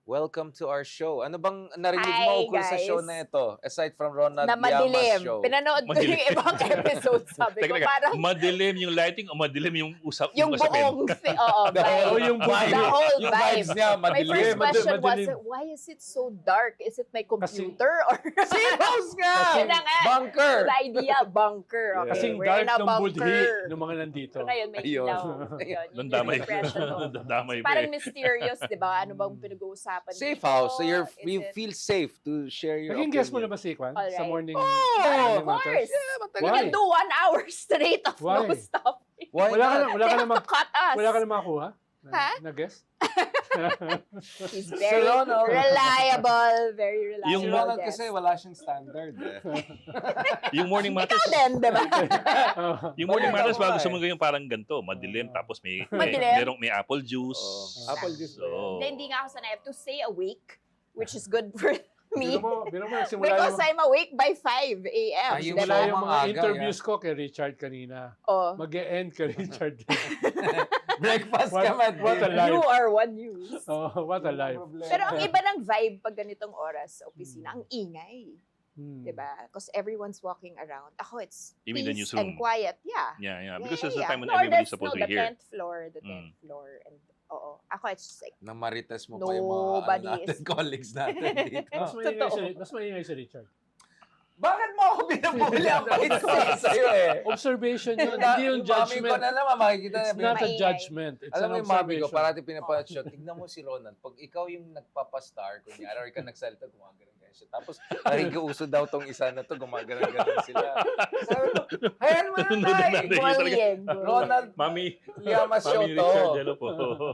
welcome to our show. Ano bang narinig Hi, mo ukol sa guys. show na ito? Aside from Ronald Na Llamas madilim. show. Pinanood ko yung ibang episode. Sabi ko, parang Madilim yung lighting o madilim yung yung usapin? buong, vibe. yung vibe. The whole Yung vibe. vibes niya, My madilim. first question was, madilim. why is it so dark? Is it my computer? Or Serious nga! Yun na nga. Bunker! The idea, bunker. Okay, Kasing we're in dark a ng budhi bunker. ng mga nandito. So ngayon, may Ayun. ilaw. Yun, Doon yung damay. impression ko. Doon damay pa Parang eh. mysterious, di ba? Ano bang pinag-uusapan Safe dito? house. So you Is it- feel safe to share your Naging guest mo na opinion. ba si Kwan? Alright. Sa morning? Oh, Of Morning course. Matters? Yeah, We Why? can do 1 hour straight of Why? no stop. Why Wala ka not? na, wala ka They na, have to cut us. wala ka na makakuha? Ha? Na guest? He's very Ronald. reliable, very reliable. Yung Ronald guest. kasi wala siyang standard eh. Yung morning matters, Ikaw din, di ba? yung morning Wala matters ako bago eh. gusto mo yung parang ganito, madilim tapos may Madilim? may apple juice. Oh, apple juice. So, Hindi nga ako sanay. I have to stay awake, which is good for me. Biro mo, nagsimula Because yung, I'm awake by 5 a.m. Ayun Diba? simula yung mga Maaga, interviews ko kay Richard kanina. Oh. Mag-e-end kay Richard. Breakfast What- ka man. what a life. You are one news. Oh, what a life. Pero ang iba ng vibe pag ganitong oras sa opisina, ang ingay. Hmm. Diba? Because everyone's walking around. Ako, it's You mean the peace newsroom? and quiet. Yeah. yeah. Because it's the yeah. time when No, everybody's that's- supposed no, to be here. The 10th floor. And, oo. Ako, it's just like, Namarites mo pa yung mga Nobody natin, is- colleagues natin dito. Mas maingay si Richard. Bakit mo ako binabuli? Ang bait ko nga sa'yo eh. Observation yun, hindi yung Mami ko judgment. na naman, makikita It's na. not a Maingay. judgment. It's Alam mo an yung mami ko, observation. parati pinapanood siya, tignan mo si Ronald, pag ikaw yung nagpapastar, kunyari, or ikaw nagsalita, gumaganon ganyan siya. Tapos, nakikiuso daw tong isa na to, gumaganon sila. Sabi ko, hayaan mo na Nanonood tayo. na. bullying. Ronald Mami, Llamas show Mami to. Richard, hello po.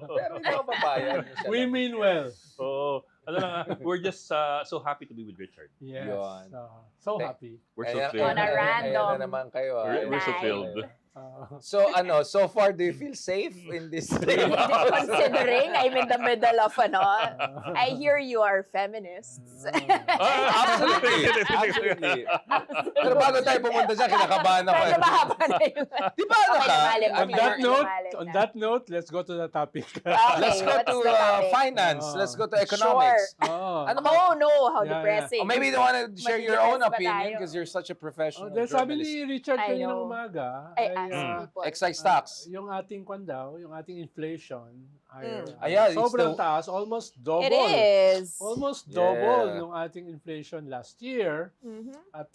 Pero hindi ako papayag. We mean well. Oo. Ano lang, we're just so happy to be with Richard. Yes. Yun. So happy. We're so Ayan, thrilled. On a random ayan na naman kayo. We're so night. thrilled. So far, do you feel safe in this day? Considering I'm in the middle of I hear you are feminists. Absolutely. Absolutely. Pero bago tayo pumunta dyan, kinakabahan ako. Medyo mahaba na yung... Di ba ano Okay, ka? lumalim. On that Okay, note, lumalim on na. that note, let's go to the topic. Okay, Let's go what's to the topic? finance. Oh. Let's go to economics. Oh. Ano ba? Oh no, how Yeah, depressing. Or maybe you want to share your own Matigas ba opinion tayo? because you're such a professional Dahil sabi journalist. ni Richard I kanina know. umaga, I ask people. Excise tax. yung ating kwan daw, yung ating inflation ay Ayan, it's sobrang the- taas, almost double. It is. Almost double Yeah. yung ating inflation last year. Mhm. At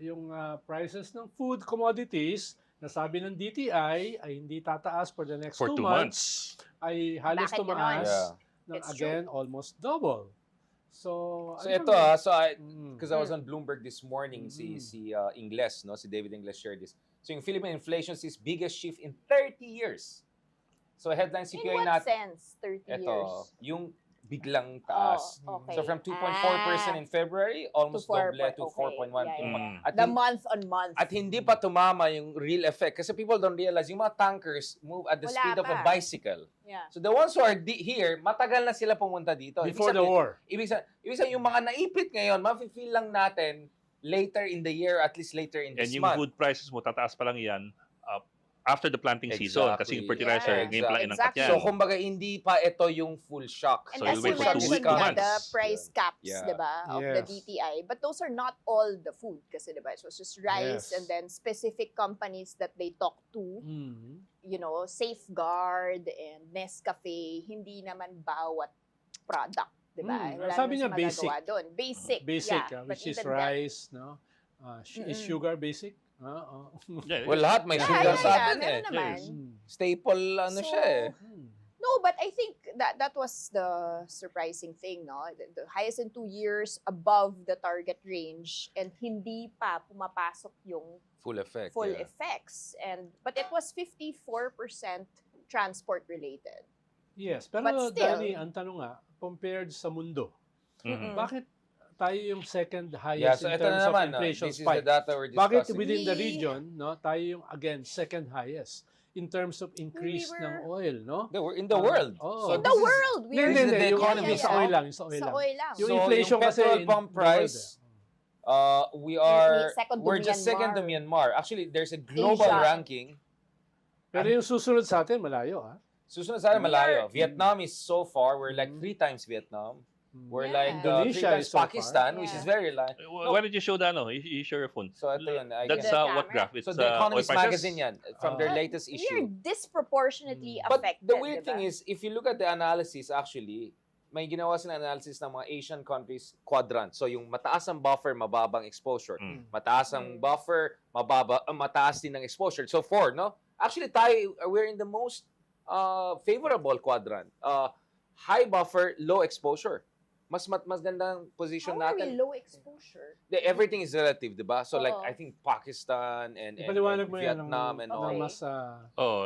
yung prices ng food commodities, nasabi ng DTI ay hindi tataas for the next For 2 2 months. ay halos Bakit tumaas ganon? ng It's again almost double. So, So ano ito naman? because I was on Bloomberg this morning, si Ingles, no, si David Ingles shared this. So yung Philippine inflation is biggest shift in 30 years. So headline In CPI what natin, sense, 30 ito, years? yung biglang taas. Oh, okay. So from 2.4% in February, almost To 4 double to okay. 4.1. Yeah, yeah. At, The hin- month-on-month. at hindi pa tumama yung real effect kasi people don't realize yung mga tankers move at the Wala speed of a pa. bicycle. Yeah. So the ones who are here, matagal na sila pumunta dito. Before the war. Ibig sabihin yung mga naipit ngayon, mafe-feel lang natin later in the year, at least later in And this yung month. food prices mo, tataas pa lang yan after the planting season. Kasi yung Exactly. fertilizer, Yeah. ngayon pa lang inangkat Exactly. yan. So kumbaga hindi pa ito yung full shock. And So as you you wait for 2 mentioned, weeks, 2 nga, months. the price caps, Yeah. diba, of the Yes. DTI. But those are not all the food kasi diba, it was just rice Yes. and then specific companies that they talk to, Mhm. you know, Safeguard and Nescafe, hindi naman bawat product, diba? Wala Sabi naman niya siya magagawa doon. Basic, Basic, yeah. But which is even that- rice, no? Is sugar basic? Oo. Yeah, Well, lahat may Yeah, sugar yeah, sa yeah, atin meron eh. naman. Mm. Staple ano So, siya eh. No, but I think that was the surprising thing, no? The highest in 2 years, above the target range, and hindi pa pumapasok yung Full effect. full yeah. effects. But it was 54% transport related. Yes, pero But still- Danny, ang tanong nga, compared sa mundo, Mhm. bakit tayo yung second Yeah, highest so in ito terms na naman, of inflation this is the spike? data we're Bakit discussing. within the We- region, no, tayo yung again second highest in terms of increase We were- ng oil, no? In the world. Oo. In this the is- world, we This are is the yung economy. Yung sa oil lang, yung sa oil sa lang. oil lang. Yung So, inflation yung kasi petrol in pump the world, price, we're just second to Myanmar. Myanmar. Actually, there's a global Asia. ranking. Pero yung susunod sa atin, malayo, ha? Susunod sana We malayo. are- Vietnam is so far, we're like 3 times Vietnam. We're Yeah. like 3 Indonesia times is so far. Pakistan, which Yeah. is very light. Why don't you show the ano? You show your phone. So ito yun. I That's The can- what camera? graph? It's so the Economist oil prices? magazine yan, from their Ah. latest We are issue. disproportionately But affected. the weird diba? thing is, if you look at the analysis actually, may ginawa silang analysis ng mga Asian countries quadrant. So yung mataas ang buffer, mababang exposure. Mataas ang Mm. buffer, mataas din ng exposure. So 4, no? Actually, tayo, we're in the most favorable quadrant. High buffer, low exposure. Mas gandang position How are we natin. low exposure? Everything is relative, di ba? So like, Oo. I think Pakistan and Ipaliwanag mo yan Vietnam and all. Okay. mas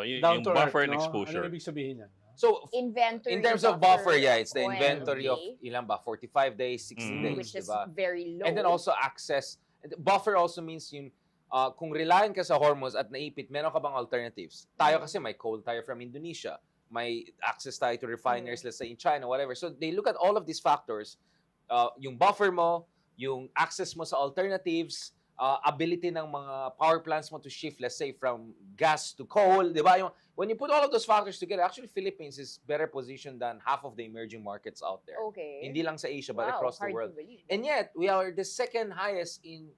yung down to earth, buffer and no? exposure. Ano ibig sabihin yan? So, Inventory in terms of buffer, yeah, it's the oil, inventory of okay, ilan ba? 45 days, 60 days, which is diba? very low. And then also access. Buffer also means yung kung reliant ka sa Hormuz at naipit, meron ka bang alternatives? Tayo kasi may coal tayo from Indonesia. May access tayo to refineries, let's say in China, whatever. So they look at all of these factors. Yung buffer mo, yung access mo sa alternatives, ability ng mga power plants mo to shift, let's say, from gas to coal, di ba? When you put all of those factors together, actually, Philippines is better positioned than half of the emerging markets out there. Okay. Hindi lang sa Asia, but Wow, across the hard world. to believe. And yet, we are the second highest in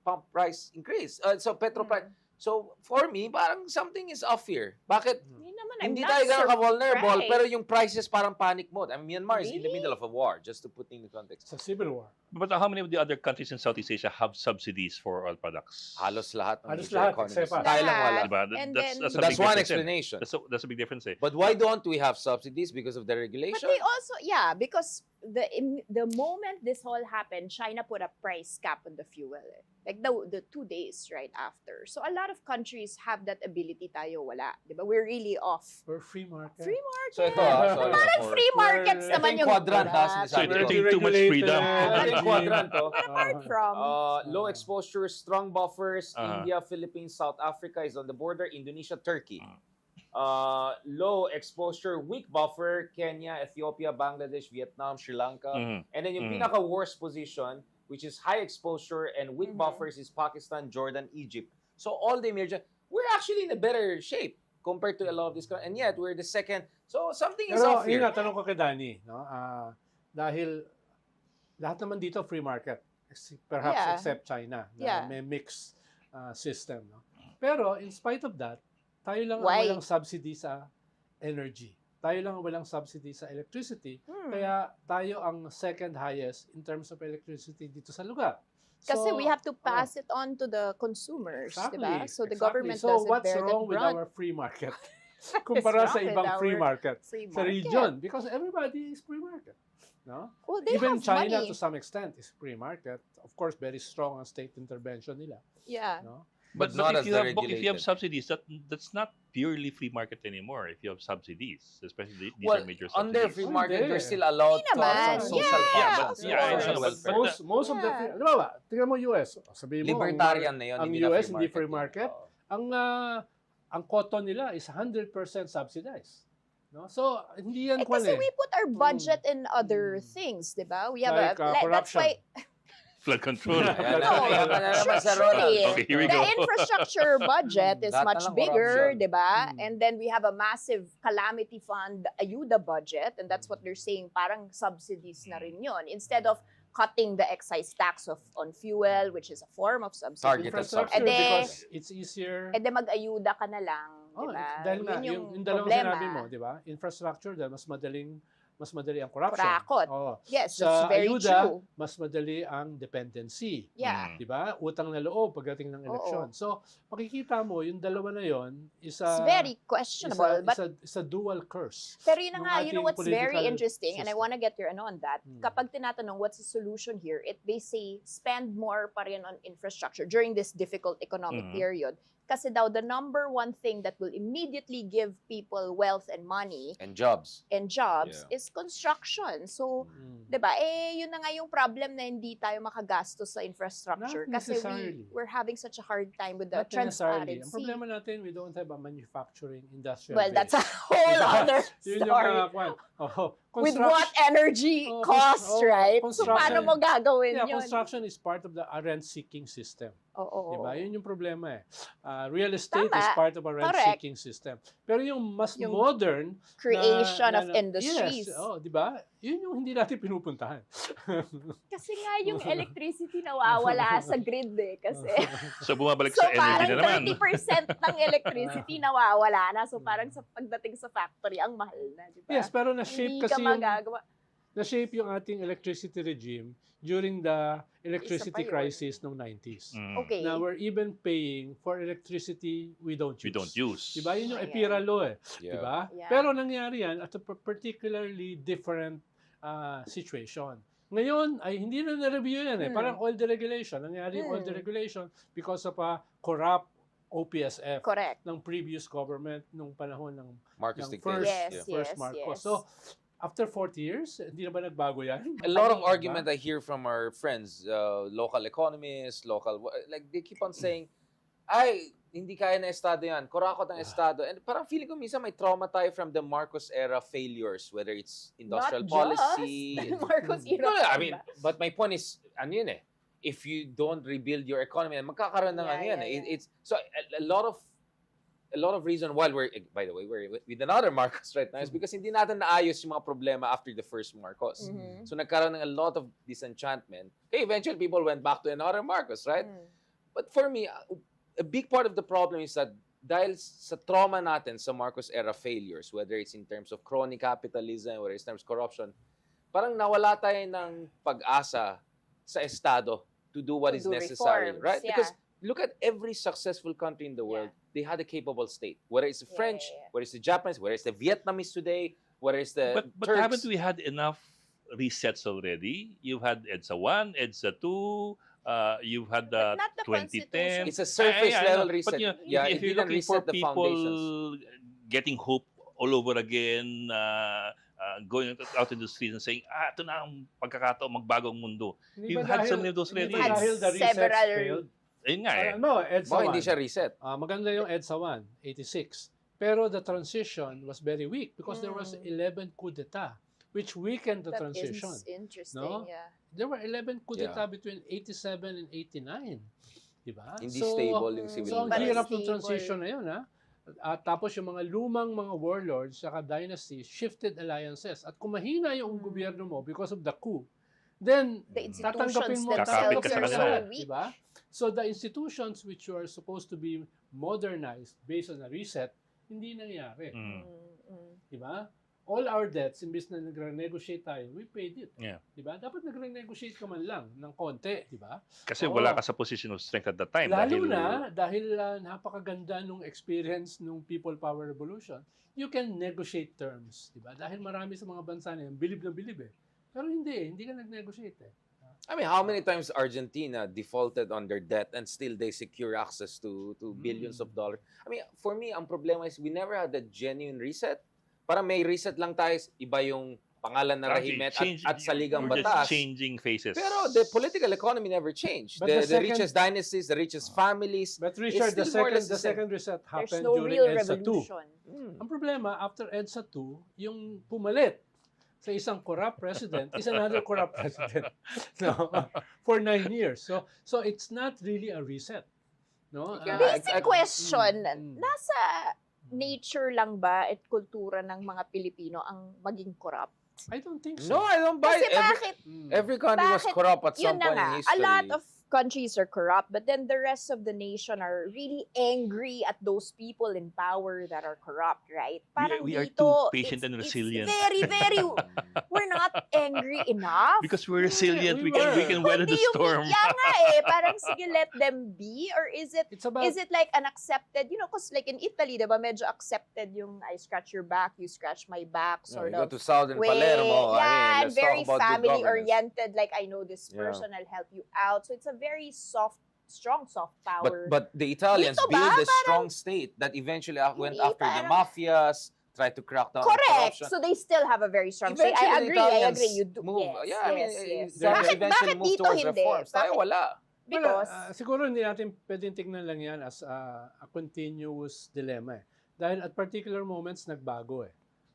pump price increase. So, petro price. So, for me, parang something is off here. Bakit? Hindi naman, I'm Hindi not tayo ganun ka-vulnerable, surprised. pero yung prices parang panic mode. I mean, Myanmar is in the Really? middle of a war, just to put in the context. Sa Civil War. But how many of the other countries in Southeast Asia have subsidies for oil products? Halos lahat ng Halos major lahat, economies. except us. Tayo lang wala. Diba? And That's, then- that's, So a that's big one difference, eh. explanation. That's a big difference. Eh. But why don't we have subsidies? Because of the But regulation? they also, yeah, because the moment this all happened, China put a price cap on the fuel. Like the 2 days right after. So a lot of countries have that ability, tayo wala. Diba? We're really off. For free market. Free market. So ito, sorry. Parang free markets Ito naman yung yung quadrant, ha, product. sinasabi So ko. ito yung too much freedom. Ito yung quadrant, to. Apart from, Low exposure, strong buffers. Uh-huh. India, Philippines, South Africa is on the border. Indonesia, Turkey. Low exposure, weak buffer. Kenya, Ethiopia, Bangladesh, Vietnam, Sri Lanka. Mhm. And then yung Mm. pinaka-worst position, which is high exposure and weak Mhm. buffers, is Pakistan, Jordan, Egypt. So all the emerging, we're actually in a better shape compared to a lot of these countries. And yet, we're the second. So something is Pero off yun here. nga, tanong ko kay Danny, no? Dahil lahat naman dito free market, perhaps Yeah. except China, na Yeah. may mixed system. No? Pero in spite of that, tayo lang ang Why? walang subsidy sa energy. Tayo lang ang walang subsidy sa electricity. hmm, Kaya tayo ang second highest in terms of electricity dito sa lugar. kasi we have to oh, pass it on to the consumers, exactly, diba? So the exactly. government So doesn't what's bear wrong the with brunt. our free market? Kumpara wrong sa with ibang free our market free sa market? region. Because everybody is free market. No? Well, they Even have China money. to some extent is free market. Of course, very strong ang state intervention nila. Yeah. No? But not if as you the have if you have regulated. subsidies, that's not purely free market anymore. If you have subsidies, especially these Well, are major under subsidies. free Oh, market, hindi. you're still allowed Hindi to have naman. some social Yeah, functions. of Yeah, I social know, welfare. Most of the Yeah. free, alam ba, tingnan mo US. Sabihin mo, Libertarian na yun. ang hindi na US hindi free yun. market. Oo. ang cotton nila is 100% subsidized. No? So, hindi yan Kasi kwan we put our budget in other Mm. things, diba? We have Like, that's corruption. why Flood control. Ayan No, ayan na naman sa Ronald. structurally, Okay, here we the go. infrastructure budget is Lahat na much lang bigger, corruption. diba? Mm. And then we have a massive calamity fund, ayuda budget, and that's what they're saying, parang subsidies na rin yun. Instead of cutting the excise tax on fuel, which is a form of subsidy. Targeted Infrastructure subsidy. because it's easier. E de mag-ayuda ka na lang, Oh, diba? dahil nga, Yun yung dalawang problema. sinabi mo, di ba? Infrastructure, dahil mas madali ang corruption. Kurakot. Oh. Yes, Sa that's very ayuda, true. mas madali ang dependency. Yeah. Mm. Di ba? Utang na loob pagdating ng eleksyon. So, makikita mo, yung dalawa na yon is a, It's very questionable, but is a dual curse. pero yun na ng nga, you know ating what's very political interesting, and I system. want to get your ano on that. Hmm. Kapag tinatanong what's the solution here, they say spend more pa rin on infrastructure during this difficult economic Mhm. period. Kasi daw the number one thing that will immediately give people wealth and money And jobs. and jobs Yeah. is construction. So, Mm. 'di ba? Yun na nga yung problem na hindi tayo makagastos sa infrastructure Not kasi necessarily. we're having such a hard time with the Not necessarily. transparency. Ang problema natin, we don't have a manufacturing industrial Well, base. that's a whole Diba? other Yun yung story. kwan. Oh, with what energy Oh, costs, right? So, construction. paano mo gagawin Yeah, yun? construction is part of the rent-seeking system. Oo. Diba? Yun yung problema eh. Real estate is Tama. part of a rent-seeking system. Pero yung mas Yung modern creation of industries. Yes, diba? Yun yung hindi natin pinupuntahan. Kasi nga yung electricity nawawala sa grid eh. Kasi, So bumabalik so sa energy parang na naman. 30% ng electricity nawawala na. So parang sa pagdating sa factory, ang mahal na. Diba? Yes, pero na-shape Hindi ka kasi yung magagawa. na-shape yung ating electricity regime during the electricity Isa pa yun. crisis noong 90s. Mm. Okay. Now, we're even paying for electricity we don't use. We don't use. Diba? Yun yung Ayan. EPIRA law eh. Yeah. Diba? Yeah. Pero nangyari yan at a particularly different situation. Ngayon, ay hindi na na-review yan eh. Parang oil deregulation. Nangyari yung oil deregulation because of a corrupt OPSF Correct. ng previous government nung panahon ng Marcos ng Dictator. Yes, first yes, Marcos. yes. So, after 40 years, hindi na ba nagbago yan? A lot of Diba? argument I hear from our friends, local economists, like they keep on saying, ay, hindi kaya na estado yan, kurakot ang estado. And parang feeling ko minsan may trauma tayo from the Marcos era failures, whether it's industrial policy. Marcos era. No, I pa mean, ba? but my point is, ano yun eh, if you don't rebuild your economy, magkakaroon ng Yeah, ano yan yeah, eh. yeah. It's, so a lot of reason why by the way, we're with another Marcos right now is because hindi natin naayos yung mga problema after the first Marcos. Mhm. So nagkaroon ng a lot of disenchantment. Okay, eventually people went back to another Marcos, right? Mm. But for me, a big part of the problem is that dahil sa trauma natin sa Marcos era failures, whether it's in terms of crony capitalism, whether it's in terms of corruption, parang nawala tayo ng pag-asa sa Estado to do what To is do necessary, reforms, right? yeah. Because look at every successful country in the world, they had a capable state. Whether it's the Yeah, French, yeah, yeah. whether it's the Japanese, whether it's the Vietnamese today, whether it's the But Turks. haven't we had enough resets already? You've had EDSA 1, EDSA 2, you've had But not the 2010. It's a surface I level know. reset. But Yeah, if it you're didn't looking for reset the foundations. people getting hope all over again, going out in the streets and saying, ito na ang pagkakataon, magbago ang mundo. Hindi You've ba had so dahil- many of those hindi already. ba dahil the resets Several- failed? Ayun nga eh. No, EDSA Baka 1. hindi siya reset. Maganda yung EDSA 1, 86. Pero the transition was very weak because there was 11 coup d'etat, which weakened the That transition. is interesting, No? yeah. There were 11 coup Yeah. d'etat between 87 and 89. Diba? Hindi stable yung civil So, ang Parang hirap ng stable. transition na yun, ha? At tapos yung mga lumang mga warlords saka dynasties shifted alliances. At kung mahina yung gobyerno mo because of the coup, then The tatanggapin institutions mo Kakapit ka sa themselves are kanila. so weak. diba? So the institutions which were supposed to be modernized based on a reset, hindi nangyari. Mm. Mm. Diba? All our debts, imbis na nagre-negotiate tayo, we paid it. Yeah. Diba? Dapat nagre-negotiate ka man lang ng konti, diba? Kasi Oo. wala ka sa position of strength at that time. Lalo dahil, dahil napakaganda nung experience nung People Power Revolution, you can negotiate terms, diba? Dahil marami sa mga bansa na yan, bilib na bilib eh. Pero hindi ka nag-negotiate eh. I mean, how many times Argentina defaulted on their debt and still they secure access to billions of dollars? I mean, for me, ang problema is we never had a genuine reset. Parang may reset lang tayo, iba yung pangalan na Actually, Rahimet at Saligang we're Batas. just changing faces. Pero the political economy never changed. But The the second- richest dynasties, the richest families. But Richard, the still more or less second, the the same. second reset There's happened no during real EDSA 2. revolution. Ang problema, after EDSA 2, yung pumalit sa isang corrupt president is another corrupt president. No? For 9 years. So it's not really a reset. No? Yeah, Basic question, Mm. nasa nature lang ba at kultura ng mga Pilipino ang maging corrupt? I don't think so. No, I don't buy Kasi it. bakit, Every country was bakit corrupt at yun some na point nga, in a history. lot of countries are corrupt, but then the rest of the nation are really angry at those people in power that are corrupt, right? Parang we are dito, too patient it's- and it's resilient. very, very, we're not angry enough. Because we're resilient, we we can weather the Kundi yung- storm. Yeah nga eh, parang sige, let them be, or is it It's about Is it like an accepted, because like in Italy, diba, medyo accepted yung I scratch your back, you scratch my back, No, sort you of go to Southern way. Palermo. Yeah, let's very talk about good governance. family-oriented, like I know this Yeah. person, I'll help you out. So it's a very strong soft power. But the Italians Dito ba, built a parang- strong state that eventually went Hindi, after the parang- mafias, tried to crack down on Correct. corruption. So they still have a very strong say. Eventually, I the agree, Italians You do. move. Yes, Yeah, I mean, yes. they Bakit eventually moved dito towards hindi? reforms. Tayo Bakit? wala. Because, siguro hindi natin pwedeng tignan lang yan as a continuous dilemma eh. Dahil at particular moments nagbago eh.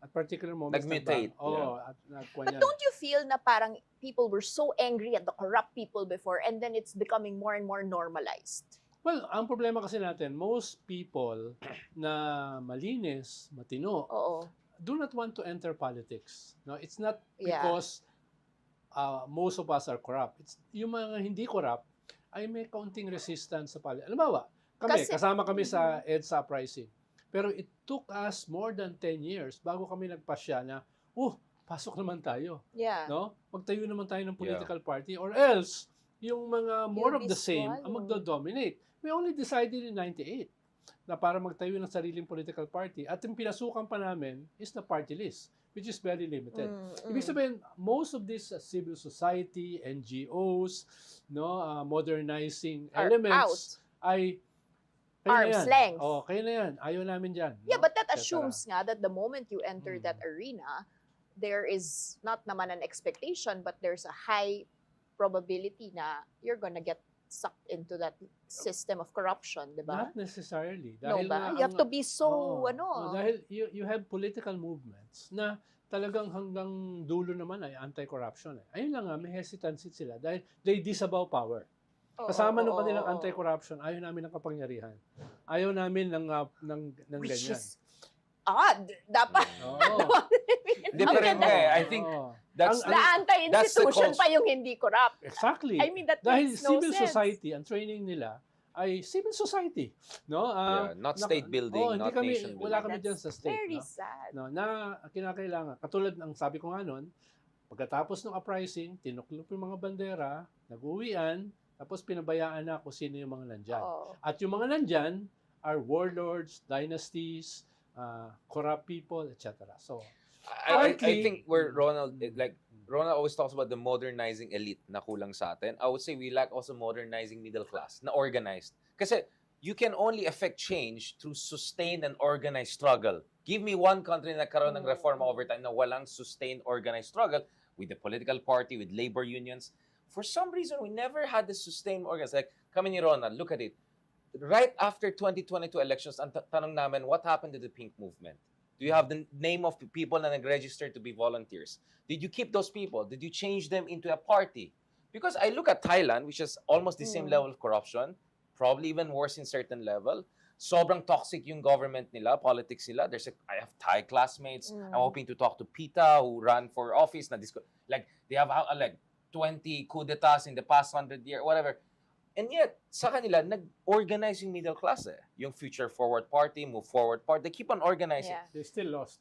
at particular moments, Nag-mutate, at nagkuha But niyan. don't you feel na parang people were so angry at the corrupt people before and then it's becoming more and more normalized? Well, ang problema kasi natin, most people na malinis, matino, Oo. do not want to enter politics. No, it's not Yeah. because most of us are corrupt. It's yung mga hindi corrupt ay may kaunting resistance sa politics. Alam mo ba, kasama kami sa EDSA uprising. Pero it took us more than 10 years bago kami nagpasya na, pasok naman tayo. Yeah. No? Magtayo naman tayo ng political party or else yung mga more of the same ang swallow. magdo-dominate. We only decided in 98 na para magtayo ng sariling political party at yung pinasukan pa namin is the party list, which is very limited. Ibig sabihin, most of this civil society, NGOs, modernizing Are elements ay Arm's length. Kaya na yan. Ayaw namin dyan. Yeah, no? but that Et cetera. assumes nga that the moment you enter that arena, there is not naman an expectation, but there's a high probability na you're gonna get sucked into that system of corruption, di ba? Not necessarily. No Dahil ba? nga You have ang- to be so, dahil you have political movements na talagang hanggang dulo naman ay anti-corruption. Ayun lang nga, may hesitancy sila dahil they disavow power. Kasama nung kanilang anti-corruption, ayaw namin ng kapangyarihan. Ayaw namin ng Which ganyan. is odd. Dapat, Oo. Depende. I think Oo. that's Ang- na anti-institution That's the pa yung hindi corrupt. Exactly. I mean, that Dahil makes no civil sense. society, ang training nila ay civil society. No? not state building, hindi not kami, nation wala building. kami dyan sa state. Very no? sad. No, na kinakailangan. Katulad ng sabi ko nga nun, pagkatapos ng uprising, tinuklop yung mga bandera, nag-uwian, tapos pinabayaan na kung sino yung mga nandyan. Oo. At yung mga nandyan are warlords, dynasties, corrupt people, etc. So, I Partly- think where Ronald always talks about the modernizing elite na kulang sa atin. I would say we lack also modernizing middle class na organized. Kasi you can only affect change through sustained and organized struggle. Give me one country na nagkaroon ng reforma over time na walang sustained organized struggle with the political party, with labor unions. For some reason, we never had the sustained organized. Like, kami ni Ronald, look at it. Right after 2022 elections, ang tanong namin, what happened to the pink movement? Do you have the name of the people na nag-register to be volunteers? Did you keep those people? Did you change them into a party? Because I look at Thailand, which is almost the same level of corruption, probably even worse in certain level. Sobrang toxic yung government nila, politics nila. I have Thai classmates. I'm hoping to talk to PITA who ran for office. Like, they have like 20 coup d'etats in the past 100 years, whatever. And yet, sa kanila, nag-organize yung middle class Yung Future Forward Party, Move Forward Party, they keep on organizing. Yeah. they still lost.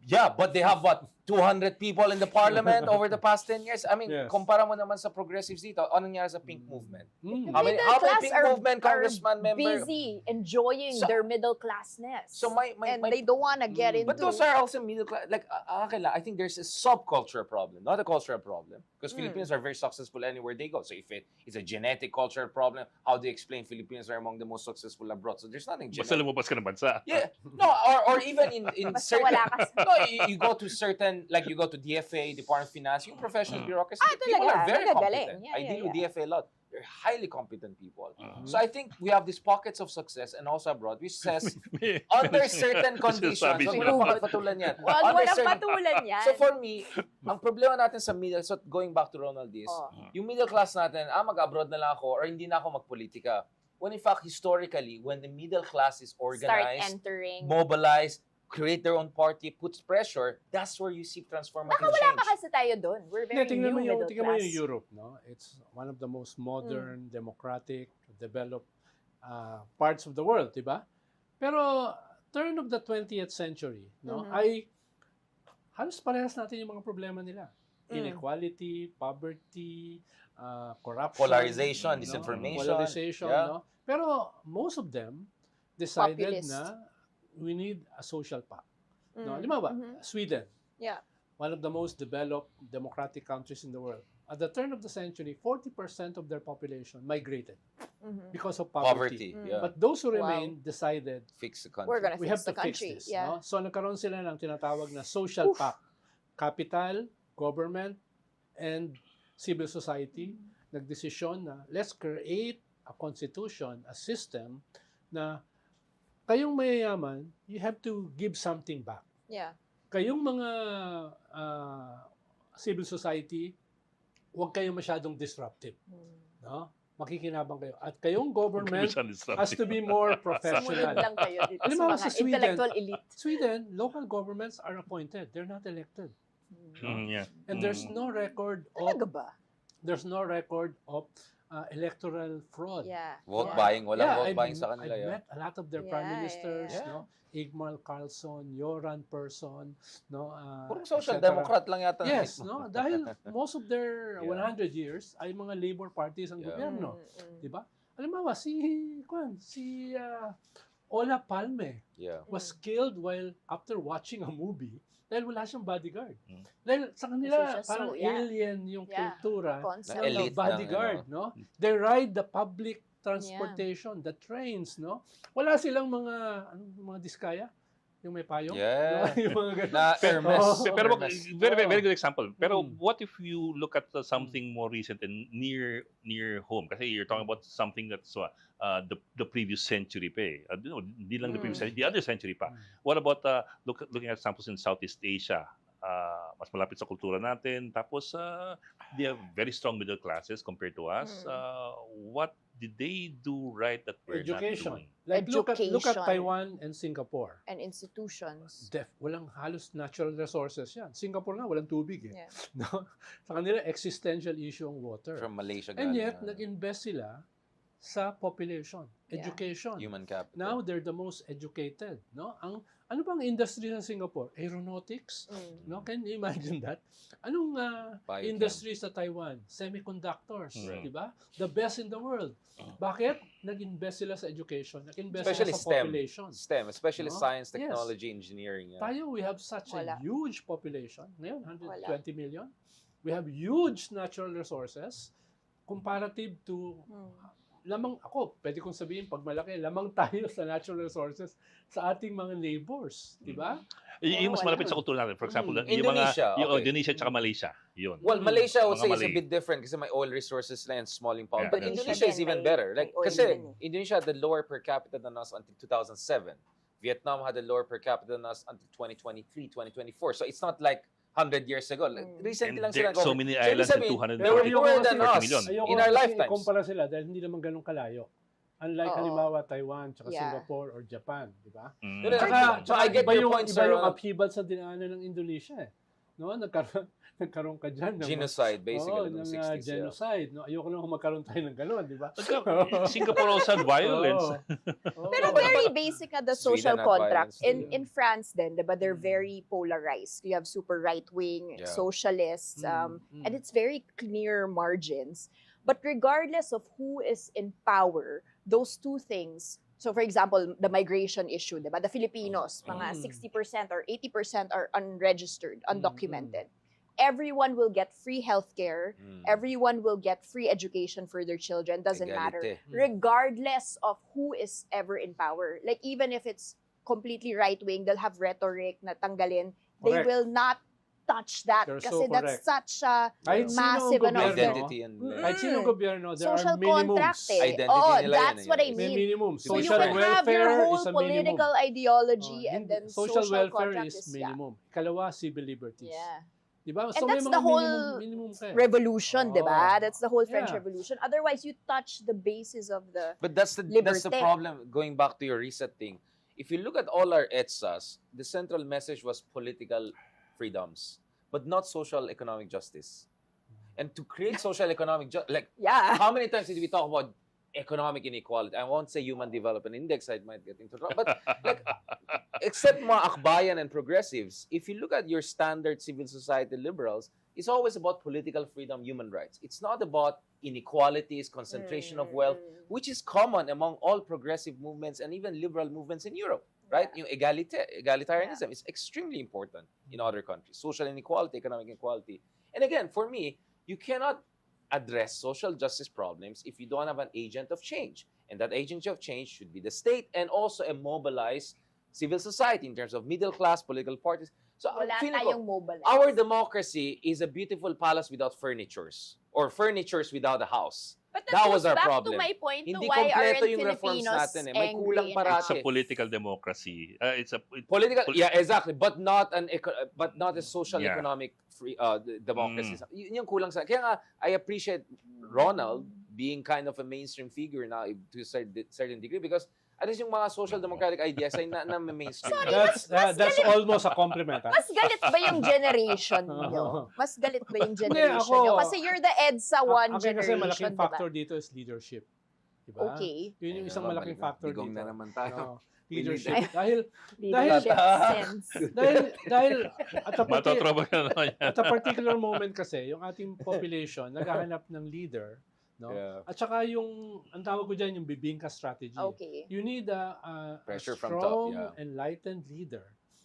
Yeah, but they have 200 people in the parliament over the past 10 years. I mean, Yes. kumpara mo naman sa progressives dito, anong nangyari sa pink movement? Hmm. How many Middle class pink are- movement congressman member? Busy enjoying So- their middle classness. So my and they don't want to get into. But those are also middle class. Like, I think there's a subcultural problem, not a cultural problem. Because Filipinos are very successful anywhere they go. So if it's a genetic cultural problem, how do you explain Filipinos are among the most successful abroad? So there's nothing Basta genetic. lumabas ka ng bansa. Yeah, no, or even in Basta certain. wala ka sa- No, you go to certain, like you go to DFA, Department of Finance, yung professional bureaucracy. People talaga, are very magagaling. competent. Yeah, I deal yeah, with DFA a lot. They're highly competent people. Mhm. So I think we have these pockets of success and also abroad, which says May- under certain conditions, Sinasabi wag siya. mo na patulan yan. Wag Under walang certain- patulan yan. So for me, ang problema natin sa middle, so going back to Ronald is, Oh. yung middle class natin, mag-abroad na lang ako or hindi na ako magpolitika. When in fact, historically, when the middle class is Start organized, entering. mobilized, create their own party, puts pressure, that's where you seek transformative Baka wala change. pa kasi tayo doon. We're very Tingnan new middle tingnan mo class. yung Europe, no? It's one of the most modern, democratic, developed parts of the world, di ba? Pero turn of the 20th century, no? Ay halos parehas natin yung mga problema nila. Inequality, poverty, corruption, Polarization, no? disinformation, Polarization, yeah. no? Pero most of them decided Populist. na we need a social pact. No? Mm. Lima ba? Mhm. Sweden, Yeah. one of the most developed democratic countries in the world. At the turn of the century, 40% of their population migrated Mhm. because of Poverty, Mm. yeah. But those who Wow. remained decided Fix the country. We're gonna we fix have the to fix country. this. Yeah. No? So nagkaroon sila ng tinatawag na social Oof. pact. Capital, government, and civil society nagdesisyon na let's create a constitution, a system na kayong mayayaman, you have to give something back. Yeah. kayong mga civil society, huwag kayong masyadong disruptive. No? Makikinabang kayo. At kayong government has to be more Sumunod professional. lang kayo dito Halimbawa, sa mga sa Sweden, intellectual elite. Sweden, local governments are appointed. They're not elected. Yeah. And there's no record Talaga of ba? electoral fraud. Yeah. Vote yeah. buying, walang vote I've buying sa kanila. I've Yeah. met a lot of their prime Yeah, ministers, yeah. no? Igmar Carlson, Joran Persson, no? Purong social et cetera. democrat lang yata. Yes, no? Dahil most of their Yeah. 100 years ay mga labor parties ang Yeah. gobyerno, Mm. 'di ba? Halimbawa si Ola Palme Yeah. was killed while after watching a movie dahil wala siyang bodyguard. Mm. Dahil sa kanila Kasi siya parang yeah. alien yung Yeah. kultura Constant Na elite ng bodyguard, ng, no? They ride the public transportation, the trains, no? Wala silang mga diskaya, yung may payong, Yeah. no? Yung mga ganun. Na Hermes. Oh. Pero Hermes. very good example. Pero Mm. what if you look at something more recent and near home? Kasi you're talking about something that's the previous century pa eh. Hindi lang the previous century, the other century pa. What about looking at samples in Southeast Asia? Mas malapit sa kultura natin. Tapos they have very strong middle classes compared to us. What did they do right that we're Education. not doing? Like look at Education. Taiwan and Singapore. And institutions. Walang halos natural resources yan. Singapore nga, walang tubig eh. Yeah. No? Sa kanila, existential issue ang water. From Malaysia. And galing, yet, nag-invest sila sa population, Yeah. education. human capital. Now, they're the most educated. No? Ano bang industry ng Singapore? Aeronautics? No? Can you imagine that? Anong Biochem. industry sa Taiwan? Semiconductors. Right. Di ba? The best in the world. Bakit? Nag-invest sila sa education. Nag-invest Especially sila sa STEM. population. STEM, especially No? science, Yes. technology, engineering. Yeah. Tayo, we have such Wala. a huge population. Ngayon, 120 million. We have huge natural resources comparative to lamang ako, pwede kong sabihin pag malaki, lamang tayo sa natural resources sa ating mga neighbors, di ba? Yung mas wala. malapit sa kultura natin. For example, yung Indonesia, mga okay. Indonesia tsaka Malaysia. Yun. Well, Malaysia, I would Mga say, is a Malay. bit different kasi may oil resources na and small impulse. Yeah. But Indonesia Indonesia is din, even may- better. Like, may oil kasi din Indonesia had the lower per capita than us until 2007. Vietnam had the lower per capita than us until 2023, 2024. So it's not like 100 years ago. Like, recently lang And sila. there so many islands and 240 They were lower than us million. in our lifetimes. Kumpara sila dahil hindi naman ganun kalayo. Unlike Oo. halimbawa Taiwan, tsaka Yeah. Singapore or Japan, di ba? Mm. Yun, Tsaka, so I get iba your yung, point, iba sir. yung upheaval sa dinaanan ng Indonesia eh. No? Nagkaroon ka dyan. ng- Genocide, basically, Oo, noong ng 60s. Yeah. genocide. No? Ayoko lang magkaroon tayo ng gano'n, di ba? Singapore also had violence. Oo. Pero very basic at the Sweden social had contract. violence In France then, diba, they're very polarized. You have super right-wing, Yeah. socialists, Mm. and it's very clear margins. But regardless of who is in power, those two things, so for example, the migration issue, diba? The Filipinos, mga 60% or 80% are unregistered, undocumented. Everyone will get free healthcare. Everyone will get free education for their children. Doesn't matter. Egalite. Regardless of who is ever in power. Like even if it's completely right-wing, they'll have rhetoric na tanggalin. They Correct. will not touch that You're kasi so that's correct. such a Kahit sino ang massive gobyerno, Identity and Kahit sinong gobyerno, there social are minimums. contract eh. Identity Oo, nila that's yan, what I yun. May mean. minimums. So you Social can have your welfare whole is a minimum. political ideology and hindi. then Social welfare contract is yeah. minimum. Ikalawa, civil liberties. Yeah. Diba? And may that's mga the whole minimum ka eh. revolution, Oo. diba? That's the whole French Yeah. Revolution. Otherwise, you touch the basis of the But that's the Liberté. problem. Going back to your reset thing, if you look at all our ETSAs, the central message was political freedoms, but not social economic justice. And to create social economic like yeah. how many times did we talk about economic inequality? I won't say Human Development Index. I might get into trouble, but like, except mga akbayan and progressives, if you look at your standard civil society liberals, it's always about political freedom, human rights. It's not about inequalities, concentration of wealth, which is common among all progressive movements and even liberal movements in Europe, right? Yeah. Yung egalitarianism is extremely important in other countries. Social inequality, economic inequality. And again, for me, you cannot address social justice problems if you don't have an agent of change. And that agent of change should be the state and also a mobilized civil society in terms of middle class political parties. So, Wala feeling ko, tayong mobilize. our democracy is a beautiful palace without furnitures or furnitures without a house. But that was goes our back problem. to my point to Hindi why kompleto aren't yung reforms Filipinos natin eh. May kulang angry parati. It's a political democracy. Political, Pol- yeah, exactly, but not a social Yeah. Mm. economic free democracy. Yun yung kulang sa. Kaya nga I appreciate Ronald being kind of a mainstream figure now to a certain degree because at least yung mga social democratic ideas ay na mainstream. Sorry, That's almost a compliment. Mas galit ba yung generation nyo? Mas galit ba yung generation ako- nyo? Kasi you're the EDSA one Akin kasi generation, malaking diba? factor dito is leadership. Diba? Okay. Yun yung isang malaking factor dito. Bigong na naman tayo. Oo, leadership. Dahil Leadership sense. dahil at a Matotropa ka naman yan. at a particular moment kasi yung ating population naghahanap ng leader, no? Yeah. At saka yung ang tawag ko diyan yung bibingka strategy. Okay. You need a Pressure from strong, top, yeah. enlightened leader,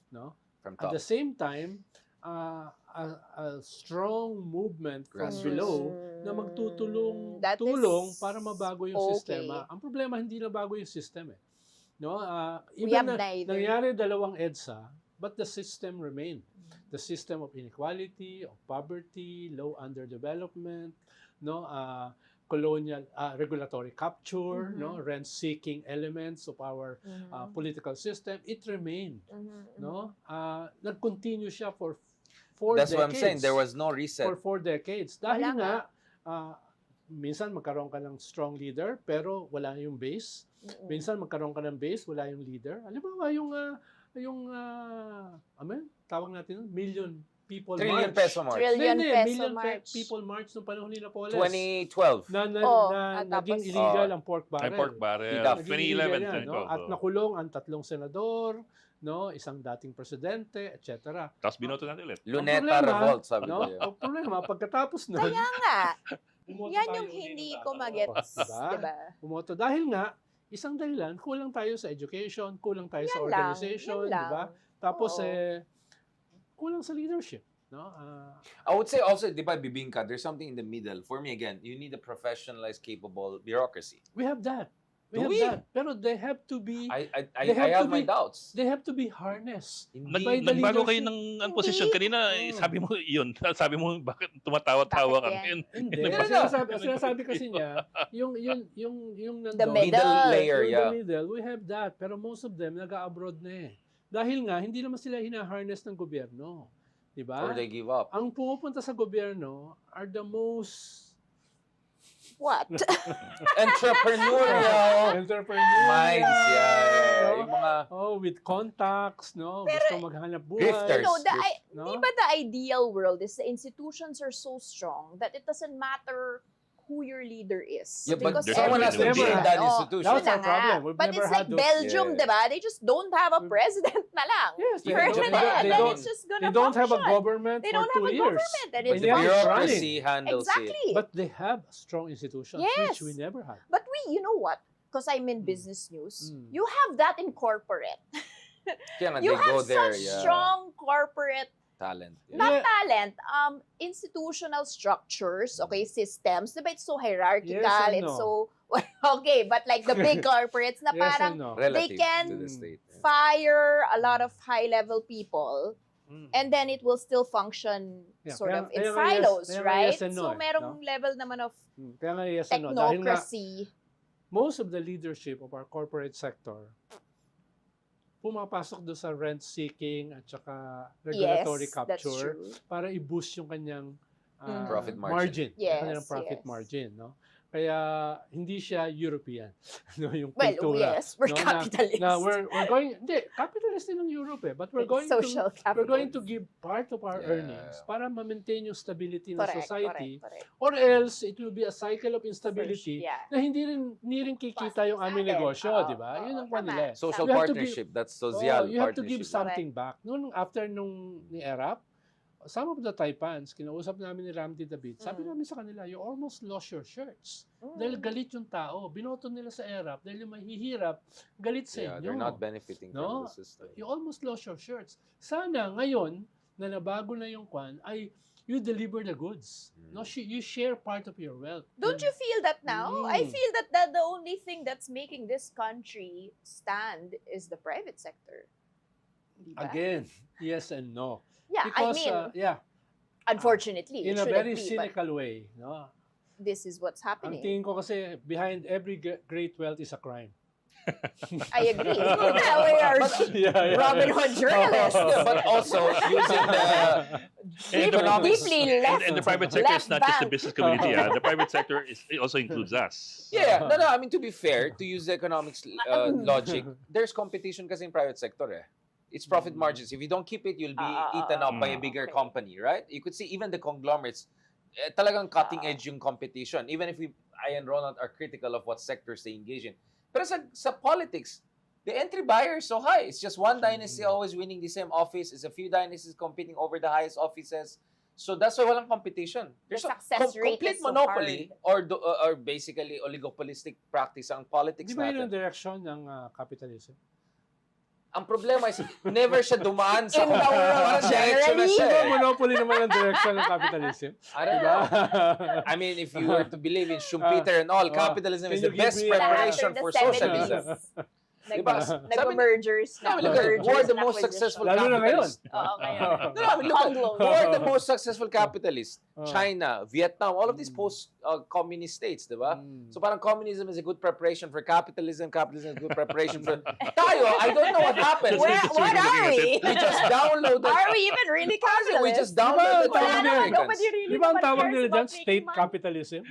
no? From At top. the same time, a strong movement from Grassroots. below na magtutulong That is tulong para mabago yung okay. sistema. Ang problema hindi na bago yung system eh. No? We Even have na, neither. nangyari dalawang EDSA, but the system remained. The system of inequality, of poverty, low underdevelopment, no, colonial regulatory capture, Mhm. no, rent-seeking elements of our political system, it remained. No, nag-continue siya for 4 That's decades. what I'm saying. There was no reset. For 4 decades. Dahil Wala nga, minsan magkaroon ka ng strong leader, pero wala yung base. Minsan magkaroon ka ng base, wala yung leader. Alam mo ba tawag natin, million people Trillion march. peso march. Trillion Hindi, peso million march. people march nung panahon ni Napoles. 2012. Na tapos- naging illegal ang pork barrel. Ay, pork barrel. Enough. Naging illegal 2011. yan, no? At nakulong ang 3 senador, no, isang dating presidente, etc. Tapos binoto natin ulit. Luneta problema, revolt, sabi No? ko yun. Ang problema, pagkatapos nun, Kaya nga, bumoto yan tayo yung ulit hindi ng ko tama. magets. Diba? Diba? Bumoto. Dahil nga, isang dahilan, kulang tayo sa education, kulang tayo sa Yan lang, organization, yan lang. di ba? Tapos, Oo. kulang sa leadership. No? I would say also, di ba, bibingka, there's something in the middle. For me, again, you need a professionalized, capable bureaucracy. We have that. We Do have we? that. Pero they have to be, I They have have to my be- doubts. they have to be harnessed. Hindi. by the Nagbago kayo leadership. ng posisyon. Kanina, Oo. sabi mo yun. Sabi mo, bakit tumatawa-tawa ka? Bakit yan? Hindi. Hindi. Sinasabi kasi niya, yung The nandun, middle. layer, yung yeah. the middle, we have that. Pero most of them, nag-abroad na eh. Dahil nga, hindi naman sila hina-harness ng gobyerno. Di ba? Or they give up. Ang pumupunta sa gobyerno are the most What? Entrepreneurial entrepreneurs. minds, yeah. No? Yung mga With contacts, no? Gusto maghanap buhay. Grifters. No, No? di ba the ideal world is the institutions are so strong that it doesn't matter who your leader is. Yeah, but Because someone has to everyone- be in that institution. That's our Yun na nga. problem. We've But never it's had like those. Belgium, Yeah. di ba? They just don't have a president na lang. Yes, Yeah, Permanent. Japan, And they don't- it's just gonna They don't have a function. government They for don't have 2 a years. government. And But it's they are Bureaucracy running. handles it. Exactly. But they have strong institutions, Yes. which we never had. But you know what? Because I'm in business news, Mm. you have that in corporate. Kaya nga, You they go have there, such yeah. strong corporate, Talent. Yeah. not Yeah. talent, institutional structures, okay, systems. Diba it's so hierarchical, Yes and it's no. so, okay, but like the big corporates na Yes parang and no. Relative can- to the state. Yeah. fire a lot of high-level people, Mm. and then it will still function Yeah, sort kaya- of in kaya nga yes- silos, kaya nga right? yes and no So eh, merong no? level naman of Kaya nga yes and no. Dahil nga, technocracy. most of the leadership of our corporate sector pumapasok doon sa rent-seeking at saka regulatory Yes, that's capture true. para i-boost yung kanyang Profit margin. margin. Yes, Yung kanyang profit yes. margin. No? Kaya hindi siya European. No, yung Well, kultura. yes, we're no, capitalists. Na we're going, hindi, capitalist din ng Europe eh. But we're going Social we're going capital. to give part of our Yeah. earnings para ma-maintain yung stability ng Correct, society. correct. Or else, it will be a cycle of instability Yeah. na hindi rin kikita yung aming negosyo, Oo, di ba? Yun ang tama. kwan nila eh. Social You have to partnership. That's Oh, social you have to give partnership. something back. After ni ERAP, some of the Taipans, kinausap namin ni Ramdi David, sabi namin sa kanila, you almost lost your shirts. Dahil galit yung tao. Binoto nila sa ERAP dahil yung mahihirap, galit sa Yeah, inyo. they're not benefiting No? from the system. You almost lost your shirts. Sana ngayon, na nabago na yung kwan, ay you deliver the goods. No, you share part of your wealth. Don't you feel that now? I Mm. feel that the only thing that's making this country stand is the private sector. Diba? Again, yes and no. Yeah, Because, I mean, yeah, unfortunately, in it a shouldn't very be, but cynical way, no? this is what's Ang happening. tingin ko kasi, behind every great wealth is a crime. I agree. Yeah, we are Yeah. Robin Hood journalists. Yeah, but also using the And the, economics. Deeply left. and the private sector is left not just the bank. business community. The private sector it also includes us. Yeah, no, I mean, to be fair, to use the economics logic, there's competition kasi in private sector eh. It's profit margins. If you don't keep it, you'll be eaten up by a bigger okay. company, right? You could see even the conglomerates, talagang cutting edge yung competition. Even if I and Ronald are critical of what sectors they engage in. Pero sa politics, the entry barrier is so high. It's just one dynasty always winning the same office. It's a few dynasties competing over the highest offices. So that's why walang competition. The There's success rate complete is so monopoly or basically oligopolistic practice ang politics Di ba yun natin. ang direction ng capitalism? Ang problema is never siya dumaan sa In the world, parang diretso na generally. siya Di ba eh. monopoly naman ang direction ng capitalism? I don't know. I mean, if you were to believe in Schumpeter and all, capitalism can is you the give best me, preparation After for the socialism. 70s. Diba? Nag-mergers. I mean, look at who are the most acquisitions. successful Lalo na ngayon. capitalists? Oo, ngayon. No, I mean, look at Conglomerate. who are the most successful capitalists? Oh. China, Vietnam, all of these post-communist states, di ba? So parang communism is a good preparation for capitalism, capitalism is a good preparation for... Tayo, I don't know what happened. What are we? We just downloaded... Are we even really capitalist? We just downloaded Diba, from Wala naman, Americans. nobody really Di ba ang naman tawag cares nila about dyan? making State money. capitalism?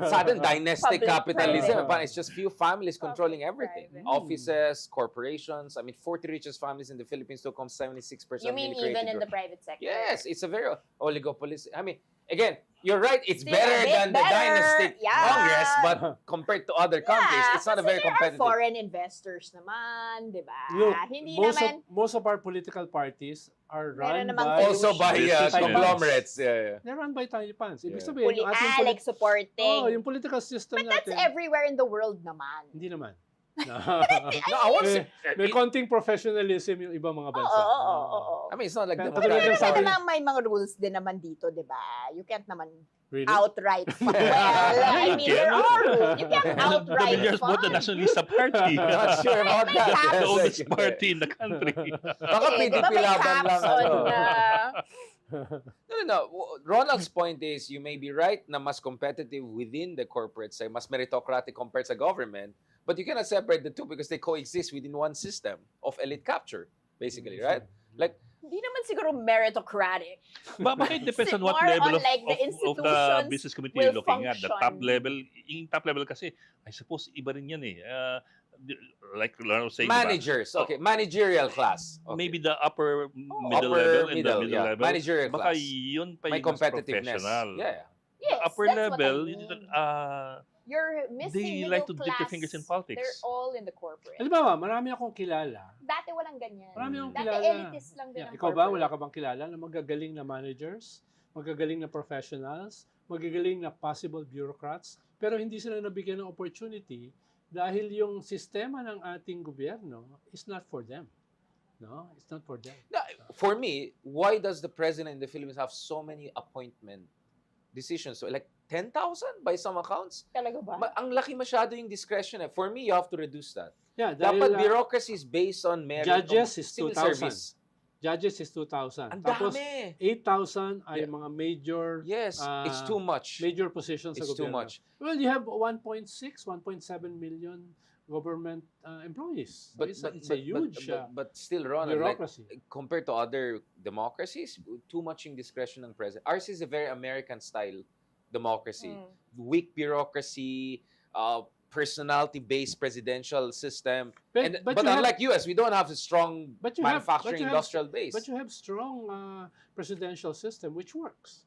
Sa atin, dynastic Public, capitalism. private. Parang it's just few families controlling everything. private. Offices, corporations. I mean, 40 richest families in the Philippines took home 76% You mean newly even created in the growth. private sector? Yes, it's a very oligopolistic. I mean, again, you're right. It's Still a better bit than the better. dynastic Yeah. Congress, but compared to other countries, it's not a kasi very there are competitive. foreign investors naman, di ba? Look, Hindi most naman, of, most of our political parties are run Meron namang by... Also by Business conglomerates. Yeah. They're run by tiny funds. Ibig Yeah. sabihin, yung ating like supporting. oh, yung political system But that's natin, everywhere in the world naman. hindi naman. No, I won't say. May konting professionalism yung ibang mga Oo, bansa. oo, oo. I mean, it's not like Kaya the katulad ng Pero sabi- naman may mga rules din naman dito, di ba? You can't naman Really? outright fund. Well, I mean, there are rules. You can't The outright Villiers bought the fund. Nationalista Party. Not sure about that. The oldest Yes, party in the country. Baka Eh, di ba PDP may laban lang. caps on, No. Ronald's point is you may be right na mas competitive within the corporate side, mas meritocratic compared sa government, but you cannot separate the two because they coexist within one system of elite capture, basically, right? Like, Hindi naman siguro meritocratic. But it depends on what More level on, like, the of the institutions business community will you're looking at. The top function. level, yung top level kasi, I suppose iba rin yan eh. Like I was saying, managers, okay, managerial class. Okay. maybe the upper middle Upper level and the middle, middle yeah. level. Managerial Baka class. yun pa May yung mas competitiveness. professional. Yeah. Yes, The upper that's level, what I mean. You're missing they middle like to dip their class. fingers in politics. They're all in the corporate. Halimbawa, marami akong kilala. Dati walang ganyan. Marami akong Dati kilala. elitist lang din Yeah, ang ikaw ba, corporate. wala ka bang kilala na magagaling na managers, magagaling na professionals, magagaling na possible bureaucrats, pero hindi sila nabigyan ng opportunity dahil yung sistema ng ating gobyerno is not for them. No, it's not for them. Now, for me, why does the president in the Philippines have so many appointment decisions? So, like 10,000 by some accounts? Talaga ba? Ang laki masyado yung discretion eh. For me, you have to reduce that. Yeah, dahil Dapat bureaucracy is based on merit judges of is civil 2,000. service. Judges is 2,000. Ang Tapos dami. 8,000 ay Yeah. mga major Yes, it's too much. major positions sa It's too gobyerno. much. Well, you have 1.6, 1.7 million government employees. So it's a huge but still, Ronald, like, bureaucracy. compared to other democracies, too much yung discretion ng president. Ours is a very American-style democracy. Mm. Weak bureaucracy, personality-based presidential system. But But you have- unlike US, we don't have a strong But you have- manufacturing but you have- industrial base. But you have strong presidential system which works.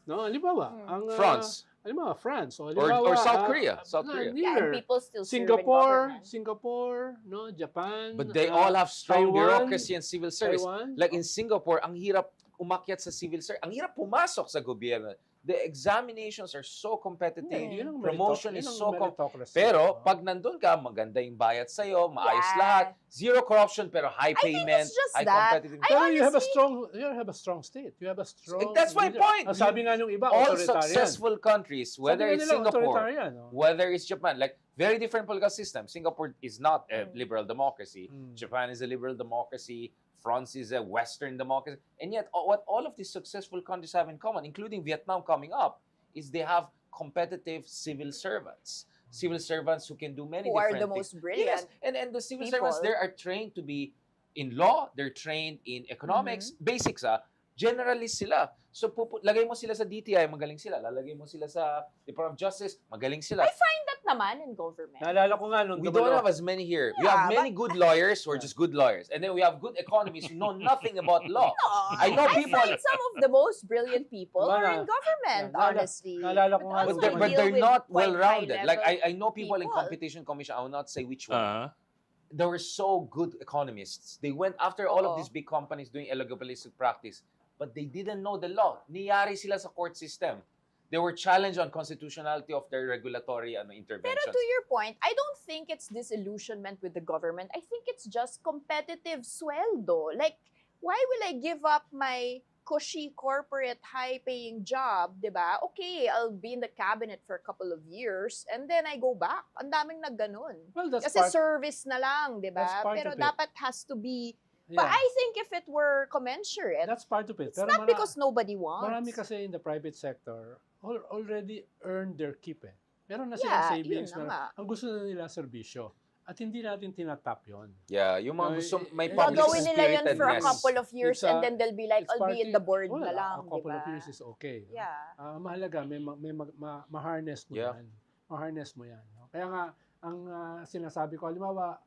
No, halimbawa, ang France halimbawa, France o or halimbawa, South Korea. South no, Korea. Yeah, and neither. people still serve in Singapore, government. Singapore, no, Japan. But they all have strong Taiwan, bureaucracy and civil service. Taiwan. Like in Singapore, ang hirap umakyat sa civil service. Ang hirap pumasok sa gobyerno. The examinations are so competitive. Yun ang Promotion yun is ang so meritocracy. Pero pag nandun ka, maganda yung bayad sa'yo, maayos Yeah. lahat, zero corruption pero high I think payment, it's just high that. competitive. I Pero you have a honestly- strong state. You have a strong. That's my point. Ang sabi nga nung iba, All authoritarian. successful countries, whether Sabi nga it's nila, Singapore, authoritarian, no? whether it's Japan, like very different political system. Singapore is not a liberal democracy. Mm. Japan is a liberal democracy. France is a Western democracy. And yet, what all of these successful countries have in common, including Vietnam coming up, is they have competitive civil servants. Civil servants who can do many Who are different the things. most brilliant. Yes, and the civil people. servants there are trained to be in law, they're trained in economics, basics generalist sila. So lagay mo sila sa DTI, magaling sila. Lalagay mo sila sa Department of Justice, magaling sila. I find that naman in government. Naalala ko nga nung We don't have as many here. We have Yeah, many good lawyers who are just good lawyers. And then we have good economists who know nothing about law. I know people- find some of the most brilliant people are in government, Yeah, honestly. naalala ko nga also But nung- they're, but deal they're with not quite well-rounded. Like, high-level I know people in people. competition commission, I will not say which one. Uh-huh. They were so good economists. They went after all of Oo. these big companies doing oligopolistic practice, but they didn't know the law. Niyari sila sa court system. They were challenged on constitutionality of their regulatory Pero interventions. to your point, I don't think it's disillusionment with the government. I think it's just competitive sweldo. Like, why will I give up my cushy corporate high-paying job, di ba? Okay, I'll be in the cabinet for a couple of years and then I go back. Ang daming nagganon. Well, that's Kasi part, service na lang, di that's ba? part Pero of it. dapat has to be. yeah, But I think if it were commensurate, that's part of it. it's Pero not because nobody wants. marami kasi in the private sector already earned their keep eh. Meron na Yeah, silang savings. yun na nga. Ang gusto na nila serbisyo. At hindi natin tinatap yun. Yeah, yung mga Ay, gusto, may eh, public Gagawin nila yan for a spiritedness. couple of years It's a- and then they'll be like, It's I'll be in the board Wala, na lang, a couple di of ba? years is okay. no? Yeah. Mahalaga, ma-harness mo Yeah. yan. Ma-harness mo yan. No? Kaya nga, ang sinasabi ko, halimbawa,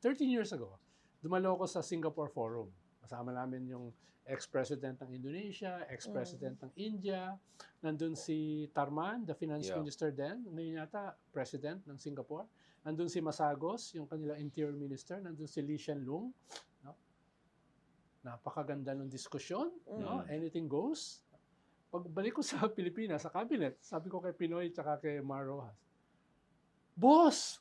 13 years ago, dumalo ko sa Singapore Forum. Kasama namin yung ex-president ng Indonesia, ex-president ng India, nandun si Tarman, the finance Yeah. minister then, ngayon yata, president ng Singapore. Nandun si Masagos, yung kanilang interior minister, nandun si Lee Hsien Loong. No? Napakaganda ng diskusyon. No? Anything goes. Pagbalik ko sa Pilipinas, sa cabinet, sabi ko kay Pinoy at kay Mar Rojas, Boss,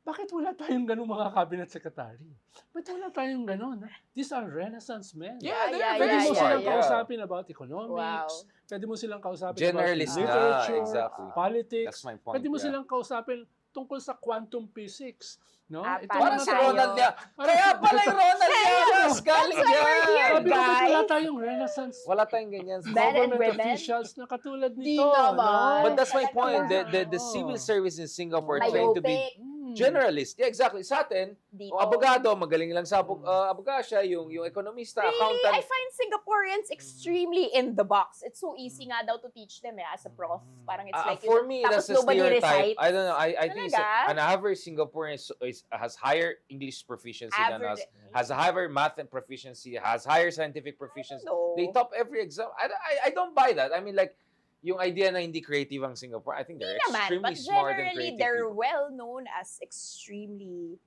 bakit wala tayong ganun mga cabinet secretary? Bakit wala tayong ganun? Ha? These are Renaissance men. Yeah, they're Yeah, very Pwede mo smart. silang Yeah. kausapin about economics. Wow. Pwede mo silang kausapin Generalist about na, literature, exactly. politics. That's my point. Pwede mo yeah. silang kausapin tungkol sa quantum physics. No? Ito Parang Paano si tayo? Ronald Llamas. Kaya pala yung Ronald Llamas. Galing That's why we're here, yan. Sabi ko, ba't wala guys. tayong Renaissance Wala tayong ganyan. Men and government women? officials na katulad Di nito. naman. But that's my Talaga point. ba? The Oo. civil service in Singapore trained to be Myopic. generalist. Yeah, exactly. Sa atin, Dito. yung abogado, magaling lang sa abogasya, yung ekonomista, Really, accountant. I find Singaporeans extremely in the box. It's so easy nga daw to teach them as a prof. Parang it's like, For me, tapos that's a nobody stereotype. recites. I don't know. I think it's Talaga? an average Singaporean has higher English proficiency than us, has a higher math and proficiency, has higher scientific proficiency. No. They top every exam. I don't buy that. I mean, like, yung idea na hindi creative ang Singapore, I think they're Hindi naman, extremely but smart and generally, creative they're people. well known as extremely,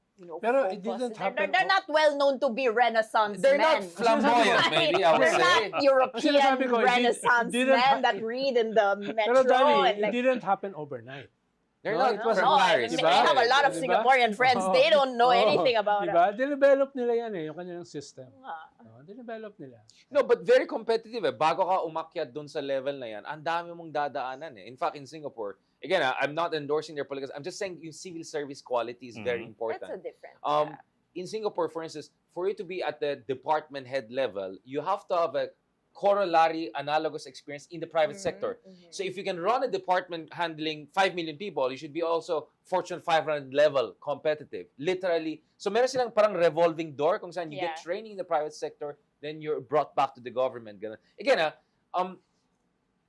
Pero it focused. didn't happen- They're not well known to be Renaissance They're men. not flamboyant, maybe, I would They're say. not European sinasabi ko, it Renaissance didn't men ha- that read in the Pero metro. Danny, and it didn't happen overnight. They're No, not it was from no, Paris. I diba? have a lot of Diba? Singaporean friends. Oo. They don't know Oo. anything about it. Diba? Dinevelop nila yan yung kanilang system. Nga. Dinevelop nila. No, but very competitive eh. Bago ka umakyat dun sa level na yan, ang dami mong dadaanan eh. In fact, in Singapore, again, I'm not endorsing their politics. I'm just saying yung civil service quality is very Mhm. important. That's a different. In Singapore, for instance, for you to be at the department head level, you have to have a corollary analogous experience in the private sector. So if you can run a department handling 5 million people, you should be also Fortune 500 level competitive. Literally. So meron silang parang revolving door kung saan you get Yeah. training in the private sector, then you're brought back to the government. Ganun. Again,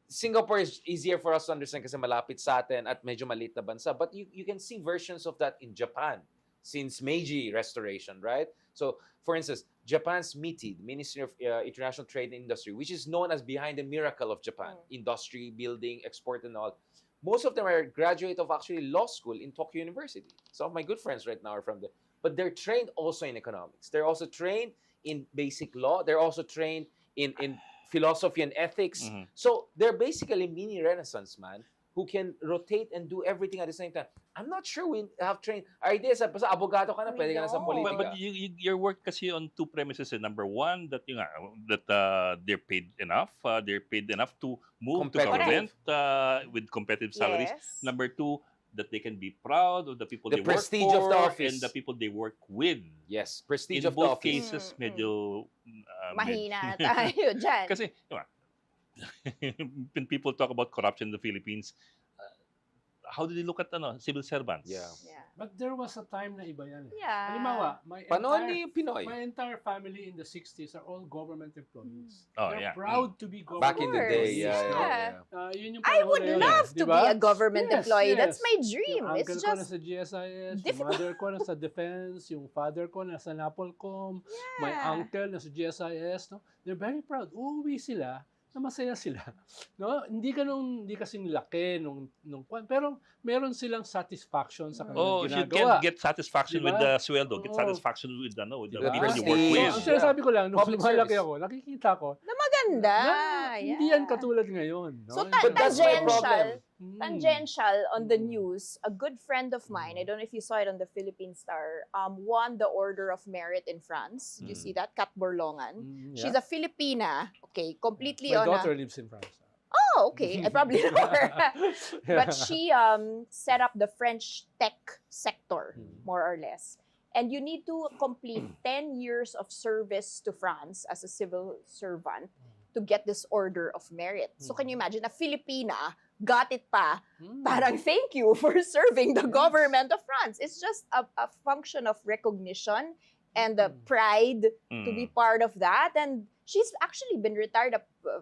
Singapore is easier for us to understand kasi malapit sa atin at medyo maliit na bansa. But you can see versions of that in Japan since Meiji Restoration, right? So, for instance, Japan's MITI, the Ministry of International Trade and Industry, which is known as behind the miracle of Japan, industry, building, export, and all. Most of them are graduate of actually law school in Tokyo University. Some of my good friends right now are from there. But they're trained also in economics. They're also trained in basic law. They're also trained in philosophy and ethics. Mhm. So they're basically mini Renaissance man who can rotate and do everything at the same time. I'm not sure we have trained. Our idea is, basta abogado ka na, We pwede ka na sa don't. politika. But your work kasi on two premises. Number one, that they're paid enough. They're paid enough to move to Competitive. government with competitive salaries. Yes. Number two, that they can be proud of the people The they work prestige of for the office. and the people they work with. Yes, prestige In of the both office. cases, Mm, medyo Mahina tayo dyan. kasi when people talk about corruption in the Philippines, how do they look at civil servants? Yeah. Yeah. But there was a time na iba yan. Yeah. Halimbawa, Panahon ni Pinoy. my entire family in the 60s are all government employees. Oh, They're yeah. proud to be government Back in the day, course, yeah. yeah. Yun yung I panahon would na yun, love di to ba? be a government Yes, employee. yes. That's my dream. Yung It's uncle ko just nasa GSIS, yung difficult. mother ko nasa defense, yung father ko nasa Napolcom, my Yeah. uncle nasa GSIS, no? They're very proud. Uuwi sila na masaya sila. No? Hindi kasing laki nung pero meron silang satisfaction sa kanilang Oh, if you ginagawa. can get satisfaction Diba? with the sweldo, get Oo. satisfaction with the Diba? people you Prestige. work with. Ang sinasabi ko lang, nung Public lumalaki service. ako, nakikita ko, maganda. hindi yan katulad ngayon. No? So, But that's my tangential. problem. Tangential on the Mm. news, a good friend of mine, I don't know if you saw it on the Philippine Star, won the Order of Merit in France. Did you Mm. see that? Kat Borlongan. She's Yeah. a Filipina, okay, completely My on daughter a... lives in France. Oh, okay, I probably know her. But she set up the French tech sector, Mm. more or less. And you need to complete 10 years of service to France as a civil servant to get this Order of Merit. So can you imagine, a Filipina got it pa, Mm. parang thank you for serving the government of France. It's just a function of recognition and the pride to be part of that. And she's actually been retired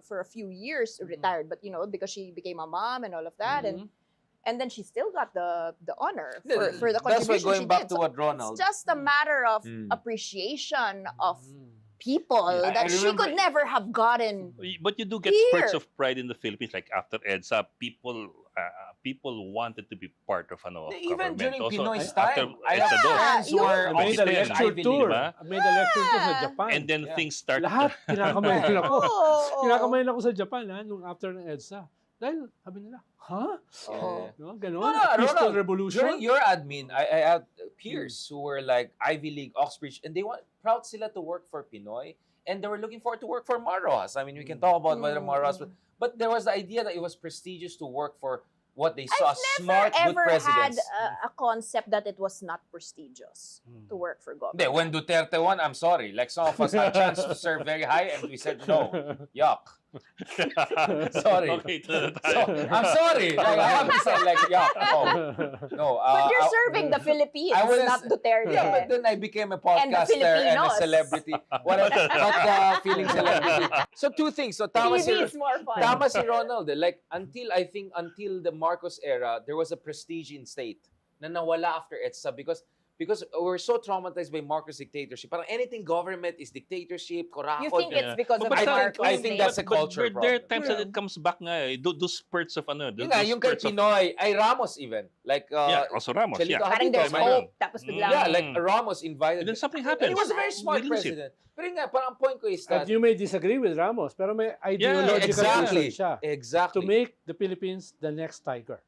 for a few years, retired, but because she became a mom and all of that. And then she still got the honor for the That's why contribution going she back did. to So what Ronald. it's just a matter of Mm. appreciation of Mm. people Yeah, I that she remember- could never have gotten. But you do get Here. spurts of pride in the Philippines, like after EDSA, people wanted to be part of Even government. during Also, Pinoy's after time, I EDSA have dos. friends who yung- were I made a Officer, lecture Ivy League, tour. diba? I made a lecture tour sa Yeah. Japan. And then Yeah. things start. Lahat, kinakamayan ako. Oh, Kinakamayan ako sa Japan, nung after ng EDSA. Dahil, sabi nila, ha? oh. No, ganon? No, no, Peaceful Ronald, revolution? During your admin, I had peers who were like Ivy League, Oxbridge, and they want proud sila to work for Pinoy, and they were looking forward to work for Maros. I mean, we can talk about whether Maros, but there was the idea that it was prestigious to work for what they saw smart, good Ever had presidents. a concept that it was not prestigious to work for government. Hindi, when Duterte won, I'm sorry. Like some of us had a chance to serve very high, and we said no. Yuck. Sorry. Okay, So, I'm sorry. Like, I have to say, like, yuck. Oh, no. But you're serving the Philippines, I wouldn't not s- Duterte. Yeah, but then I became a And the podcaster and, a Filipinos. celebrity. Feeling celebrity. So two things. So TV is more fun. tama si Ronald. Like until the Marcos era, there was a prestige in state na nawala after EDSA because we're so traumatized by Marcos dictatorship. Parang anything government is dictatorship, korakot. You think it's because of But Marcos? I think that's a culture But there are problem. times that it comes back nga eh. Those spurts of Yun nga, those yung kay spurts of- Pinoy, ay Ramos even. Like, yeah, also Ramos, Chelito yeah. Parang Habito, there's my hope, tapos biglang... Yeah, like Ramos invited. And then something And happens. he was a very smart We lose it. president. Pero yun nga, parang ang point ko is And that... you may disagree with Ramos, pero may ideological exactly. reason siya Exactly. to make the Philippines the next tiger.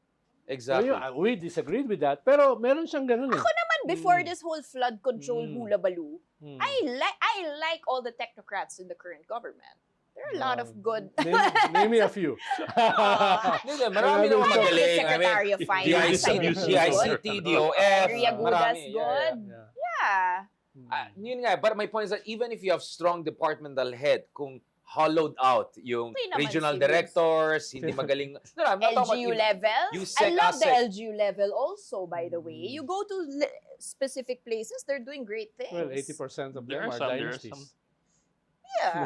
Exactly. We disagreed with that, pero meron siyang ganun eh. Ako naman, before this whole flood control hula-baloo, Hmm. I like all the technocrats in the current government. There are a lot of good... Name me a few. Hindi, marami naman Marami magaling. Secretary of Finance, I think, is DICT, good. DOF, Maria Gudas, marami. good. Yeah. Yeah. Yun nga, but my point is that even if you have strong departmental head, kung hollowed out yung Okay naman regional si directors, hindi magaling. No, I'm not talking LGU about level. USEC, I love the ASEC. LGU level also, by the way. You go to specific places, they're doing great things. Well, 80% of There them are are some, there are dynasties. some. Yeah.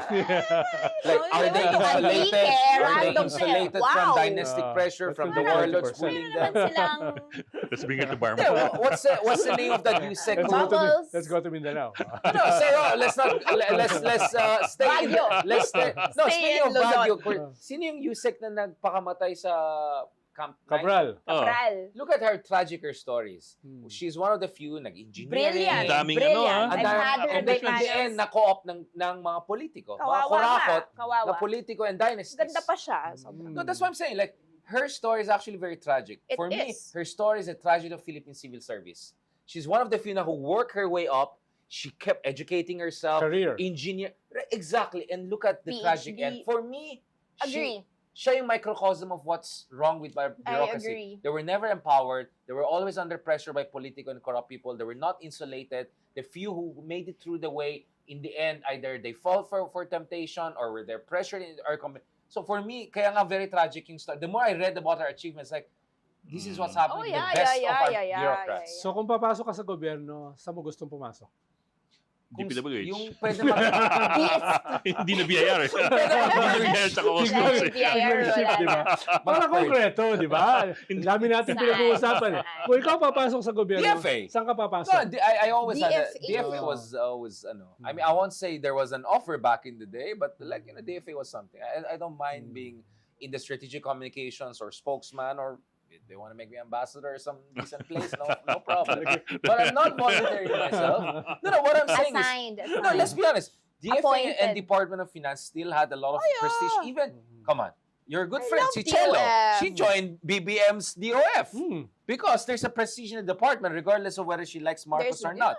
Like, are they insulated? Are they Random insulated wow. from dynastic pressure That from could the be warlords 40%. bullying Meron naman them? silang Let's bring it to Barma. Yeah, what's the name of that USEC Let's group? go to Bubbles. let's go to Mindanao. No, sir, let's not let's stay in Baguio. let's stay, no, Stay speaking in of Luzon. Baguio, sino yung USEC na nagpakamatay sa Camp Cabral. Cabral. Look at her tragic her stories. Hmm. She's one of the few nag-engineering. Brilliant. Daming Brilliant. ano, I've had her And in then in the end, na-co-op ng mga politiko. Mga Kawawa kurakot nga. Kawawa. na politiko and dynasties. Ganda pa siya. Sobrang. No, that's what I'm saying. Like, her story is actually very tragic. It For me, is. her story is a tragedy of Philippine civil service. She's one of the few na who worked her way up. She kept educating herself. Career. Engineer. Exactly. And look at the PhD. tragic end. For me, Agree. siya yung microcosm of what's wrong with our bureaucracy. agree. They were never empowered. They were always under pressure by political and corrupt people. They were not insulated. The few who made it through the way, in the end, either they fall for temptation or were they pressured or so for me, kaya nga very tragic yung story. The more I read about her achievements, like, this is what's happening to the best of our bureaucrats. So kung papasok ka sa gobyerno, saan mo gustong pumasok? DPWH. Yung pwede mag... Hindi na BIR. Hindi na BIR tsaka Osmos. Hindi, BIR, wala Di ba? na. Para konkreto, di ba? Ang dami natin Saan? pinag-uusapan eh. Kung ikaw papasok sa gobyerno, DFA. saan ka No, papasok? I always had a, DFA. DFA was always ano. I mean, I won't say there was an offer back in the day, but like DFA was something. I don't mind being in the strategic communications or spokesman, or if they want to make me ambassador or some decent place, no problem. But I'm not volunteering myself. No, what I'm saying Assigned. is no. Let's be honest. DFA Appointed. and Department of Finance still had a lot of prestige. Even come on, your good I friend love si Chelo, DOF. she joined BBM's DOF. Hmm. Because there's a prestige in the department, regardless of whether she likes Marcos or There's- not.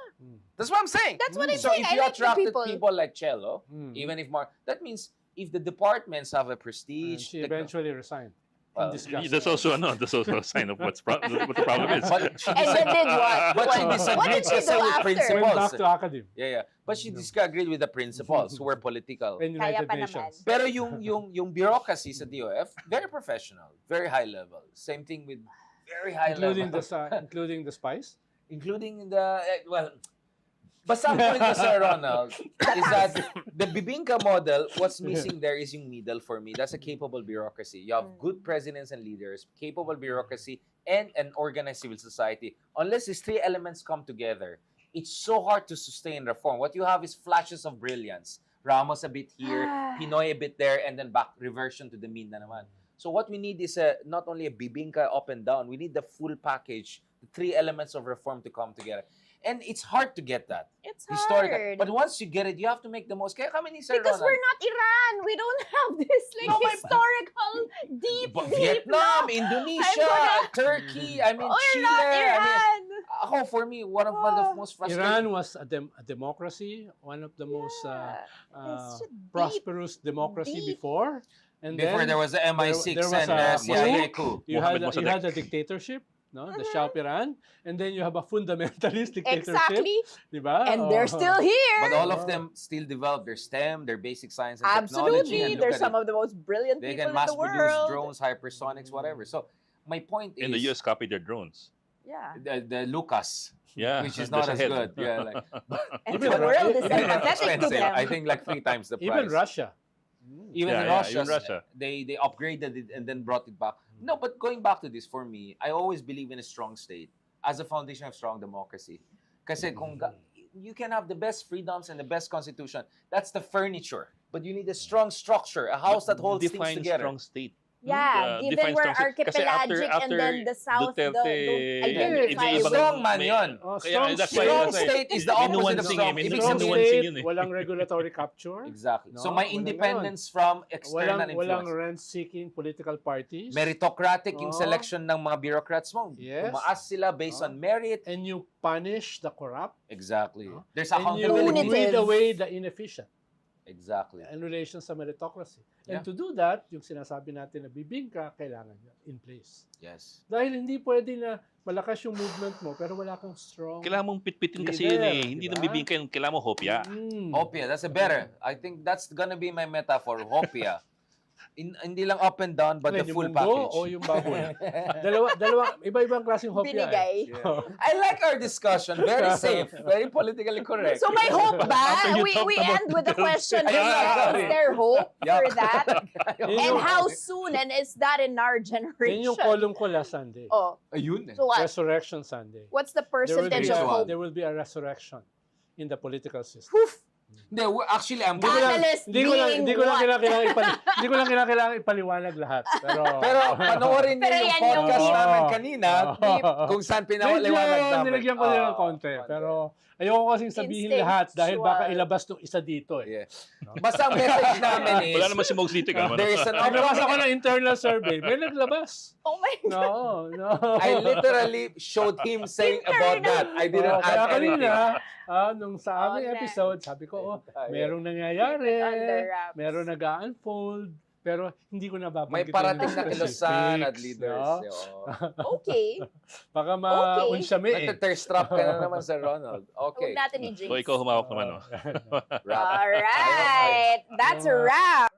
That's what I'm saying. That's what I'm So saying. if I you like the attracted people. like Cello, Hmm. even if that means if the departments have a And prestige, she eventually resigned. well, in disgust. That's also a sign of what the problem is. but she And then did what? But she What disagreed did she kasi do with after? Went back principles. to academe Yeah. But she disagreed with the principles who were political. and Kaya United pa Nations. naman. Pero yung bureaucracy sa DOF, very professional, very high level. Same thing with very high Including level. including the spies. Including the, basta ang point ko, Sir Ronald, is that the Bibingka model, what's missing there is yung middle for me. That's a capable bureaucracy. You have good presidents and leaders, capable bureaucracy, and an organized civil society. Unless these three elements come together, it's so hard to sustain reform. What you have is flashes of brilliance. Ramos a bit here, Pinoy a bit there, and then back reversion to the mean na naman. So what we need is not only a Bibingka up and down, we need the full package, the three elements of reform to come together. And it's hard to get that. It's Historical. hard. But once you get it, you have to make the most. Kaya kami ni Sir Because Ronald, we're not Iran. We don't have this like No, my- historical deep Vietnam, love. Indonesia, I'm Turkey, I mean, We're Chile. not I mean, Iran. ako, for me, one of the most frustrating. Iran was a democracy, one of the most It's just prosperous democracy deep. before. And Before then there was the MI6 there was and a the CIA coup. coup. you had Mohammed you had Mossadegh. a dictatorship, no, the Shah of Iran, and then you have a fundamentalist dictatorship, Exactly. di ba? And they're Oh. still here. But all of them still develop their STEM, their basic science and technology. Absolutely. And They're look some at of the most brilliant it. They people can in mass the produce world. drones, hypersonics, whatever. So my point is And the US copied their drones. Yeah. the Lucas, Yeah. which is there's not as ahead. good. Yeah, like And Even the world is Even sympathetic to expensive. them. I think like 3 times the price. Even Russia. Even Yeah, in yeah, Russia, even Russia. they upgraded it and then brought it back. No, but going back to this, for me, I always believe in a strong state as a foundation of strong democracy. Kasi you can have the best freedoms and the best constitution. That's the furniture. But you need a strong structure, a house that holds things Define together. strong state. Yeah, given define we're strong state. Kasi archipelagic and then the south, Duterte, don't ibang- identify with. Strong man yun. Oh, Kaya strong that's why- state. Strong that's why- state is the May opposite of nuancing strong. eh, may Ibig Strong nuancing sabihin, yun eh. walang regulatory capture. exactly. So No, may walang independence from external Walang influence. rent-seeking political parties. Meritocratic yung Oh. selection ng mga bureaucrats mo. Yes. Tumaas sila based Oh. on merit. And you punish the corrupt. Exactly. Oh. There's And you accountability. Punitive. weed away the inefficient Exactly. in relation sa meritocracy. And Yeah. to do that, yung sinasabi natin na bibingka, kailangan yan in place. Yes. Dahil hindi pwede na malakas yung movement mo pero wala kang strong Kailangan mong pitpitin kasi Leader, yun eh. Hindi diba? nang bibingka yun. Kailangan mo hopya. Hopia, that's a better. I think that's gonna be my metaphor. Hopia. Hindi lang up and down, but the Yung full munggo package. o yung baboy. dalawa, iba-ibang klaseng hopya. Binigay. I like our discussion. Very safe. Very politically correct. So may hope ba? After you We talked about end with the question, Ayun na, sorry. is there hope Yeah. for that? Yun And yung- how soon? And is that in our Yan generation? yung column ko last Sunday. Oh, Ayun eh. so what? Resurrection Sunday. What's the There will, be percentage of a- hope? there will be a resurrection in the political system. Poof. Hindi, actually, I'm Hindi ko lang Catalyst hindi ko lang being hindi ko lang what? hindi ko lang kailangan ipaliwanag lahat. Pero panoorin niyo Pero yung yan podcast yung- namin kanina kung saan pinakaliwanag namin. nilagyan ko nila ng konti. Pero ayoko kasing sabihin lahat dahil baka Instinctual. ilabas tong isa dito eh. Yeah. Basta ang message namin is, Wala naman si Mogs dito. there is an Naglabas ako ng internal survey. May naglabas. Oh my God. No. I literally showed him saying about that. I didn't Kaya add anything. kanina, nung sa aming Okay. episode, sabi ko, merong Keep nangyayari, it under wraps. merong nag-unfold, pero hindi ko May nababanggitin parating yung na kilusan at specifics, leaders. no? Okay. Baka ma-unsyami eh. Nagte-thirst trap ka na naman sa Ronald. Okay. Huwag natin i-jinx. So ikaw humawak naman. Wrap. Alright. That's a wrap.